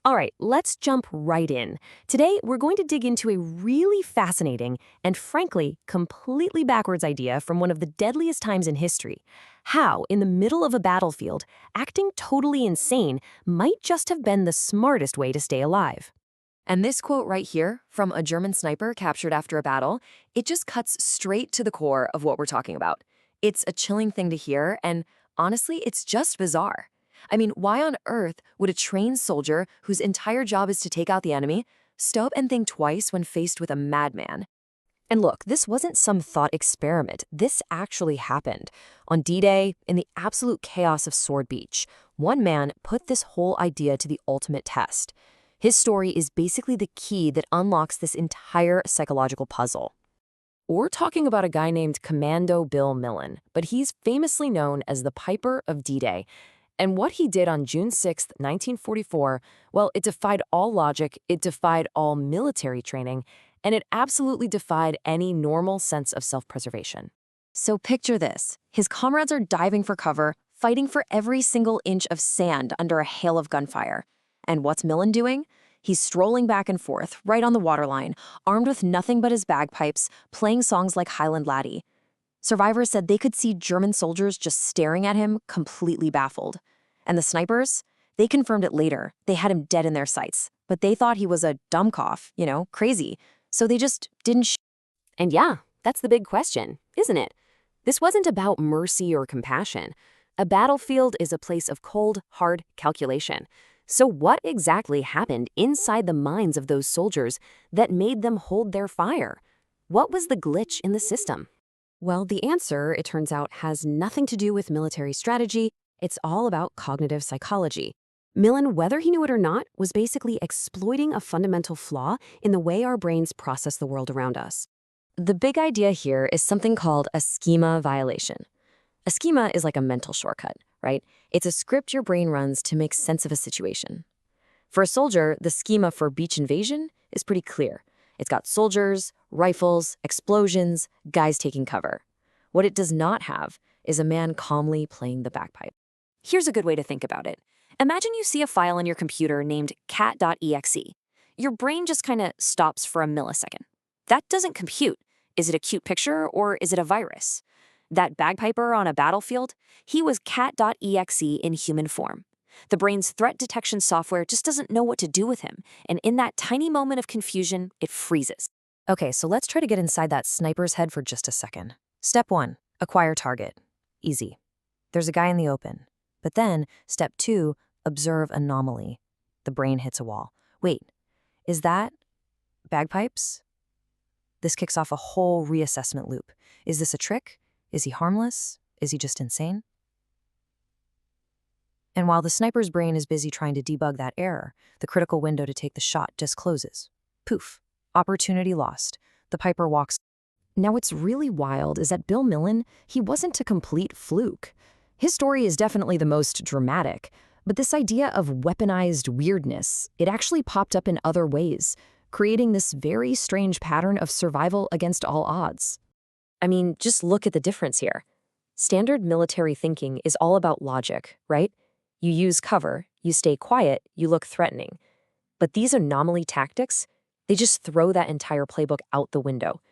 All right, let's jump right in. Today, we're going to dig into a really fascinating and, frankly, completely backwards idea from one of the deadliest times in history. How, in the middle of a battlefield, acting totally insane might just have been the smartest way to stay alive. And this quote right here from a German sniper captured after a battle, it just cuts straight to the core of what we're talking about. It's a chilling thing to hear, and honestly, it's just bizarre. I mean, why on earth would a trained soldier whose entire job is to take out the enemy stop and think twice when faced with a madman? And look, this wasn't some thought experiment. This actually happened. On D-Day, in the absolute chaos of Sword Beach, one man put this whole idea to the ultimate test. His story is basically the key that unlocks this entire psychological puzzle. We're talking about a guy named Commando Bill Millen, but he's famously known as the Piper of D-Day. And what he did on June 6, 1944, well, it defied all logic, it defied all military training, and it absolutely defied any normal sense of self-preservation. So picture this. His comrades are diving for cover, fighting for every single inch of sand under a hail of gunfire. And what's Millen doing? He's strolling back and forth, right on the waterline, armed with nothing but his bagpipes, playing songs like Highland Laddie. Survivors said they could see German soldiers just staring at him, completely baffled. And the snipers? They confirmed it later. They had him dead in their sights, but they thought he was a dumbcough, crazy. So they just didn't shoot. And yeah, that's the big question, isn't it? This wasn't about mercy or compassion. A battlefield is a place of cold, hard calculation. So what exactly happened inside the minds of those soldiers that made them hold their fire? What was the glitch in the system? Well, the answer, it turns out, has nothing to do with military strategy. It's all about cognitive psychology. Millen, whether he knew it or not, was basically exploiting a fundamental flaw in the way our brains process the world around us. The big idea here is something called a schema violation. A schema is like a mental shortcut, right? It's a script your brain runs to make sense of a situation. For a soldier, the schema for beach invasion is pretty clear. It's got soldiers, rifles, explosions, guys taking cover. What it does not have is a man calmly playing the bagpipe. Here's a good way to think about it. Imagine you see a file in your computer named cat.exe. Your brain just kind of stops for a millisecond. That doesn't compute. Is it a cute picture or is it a virus? That bagpiper on a battlefield, he was cat.exe in human form. The brain's threat detection software just doesn't know what to do with him, and in that tiny moment of confusion, it freezes. Okay, so let's try to get inside that sniper's head for just a second. Step 1, acquire target. Easy. There's a guy in the open. But then, step 2, observe anomaly. The brain hits a wall. Wait, is that bagpipes? This kicks off a whole reassessment loop. Is this a trick? Is he harmless? Is he just insane? And while the sniper's brain is busy trying to debug that error, the critical window to take the shot just closes. Poof. Opportunity lost. The piper walks. Now what's really wild is that Bill Millen, he wasn't a complete fluke. His story is definitely the most dramatic, but this idea of weaponized weirdness, it actually popped up in other ways, creating this very strange pattern of survival against all odds. I mean, just look at the difference here. Standard military thinking is all about logic, right? You use cover, you stay quiet, you look threatening. But these anomaly tactics, they just throw that entire playbook out the window.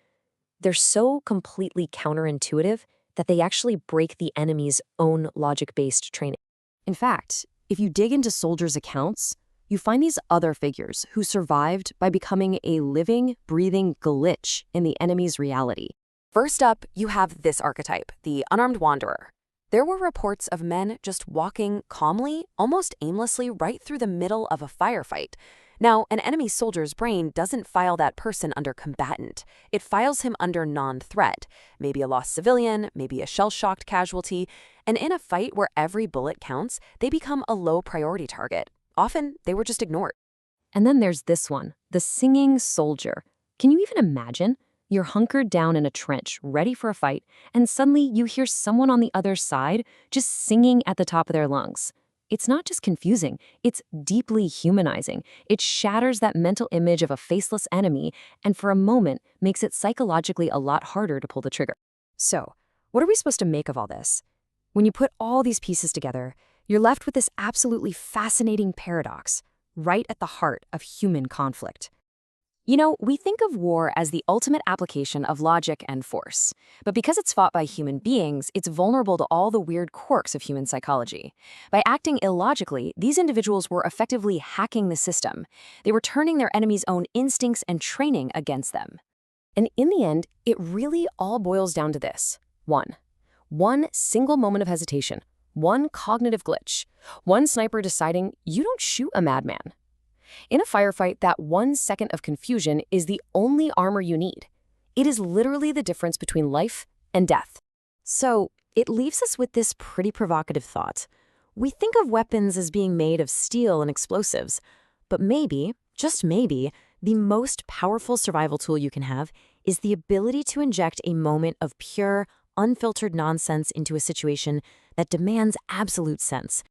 They're so completely counterintuitive that they actually break the enemy's own logic-based training. In fact, if you dig into soldiers' accounts, you find these other figures who survived by becoming a living, breathing glitch in the enemy's reality. First up, you have this archetype, the unarmed wanderer. There were reports of men just walking calmly, almost aimlessly, right through the middle of a firefight. Now, an enemy soldier's brain doesn't file that person under combatant. It files him under non-threat, maybe a lost civilian, maybe a shell-shocked casualty, and in a fight where every bullet counts, they become a low-priority target. Often, they were just ignored. And then there's this one, the singing soldier. Can you even imagine? You're hunkered down in a trench, ready for a fight, and suddenly you hear someone on the other side just singing at the top of their lungs. It's not just confusing, it's deeply humanizing. It shatters that mental image of a faceless enemy and for a moment makes it psychologically a lot harder to pull the trigger. So, what are we supposed to make of all this? When you put all these pieces together, you're left with this absolutely fascinating paradox. right at the heart of human conflict. You know, we think of war as the ultimate application of logic and force. But because it's fought by human beings, it's vulnerable to all the weird quirks of human psychology. By acting illogically, these individuals were effectively hacking the system. They were turning their enemies' own instincts and training against them. And in the end, it really all boils down to this. One single moment of hesitation, one cognitive glitch, one sniper deciding you don't shoot a madman. In a firefight, that 1 second of confusion is the only armor you need. It is literally the difference between life and death. So, it leaves us with this pretty provocative thought. We think of weapons as being made of steel and explosives, but maybe, just maybe, the most powerful survival tool you can have is the ability to inject a moment of pure, unfiltered nonsense into a situation that demands absolute sense.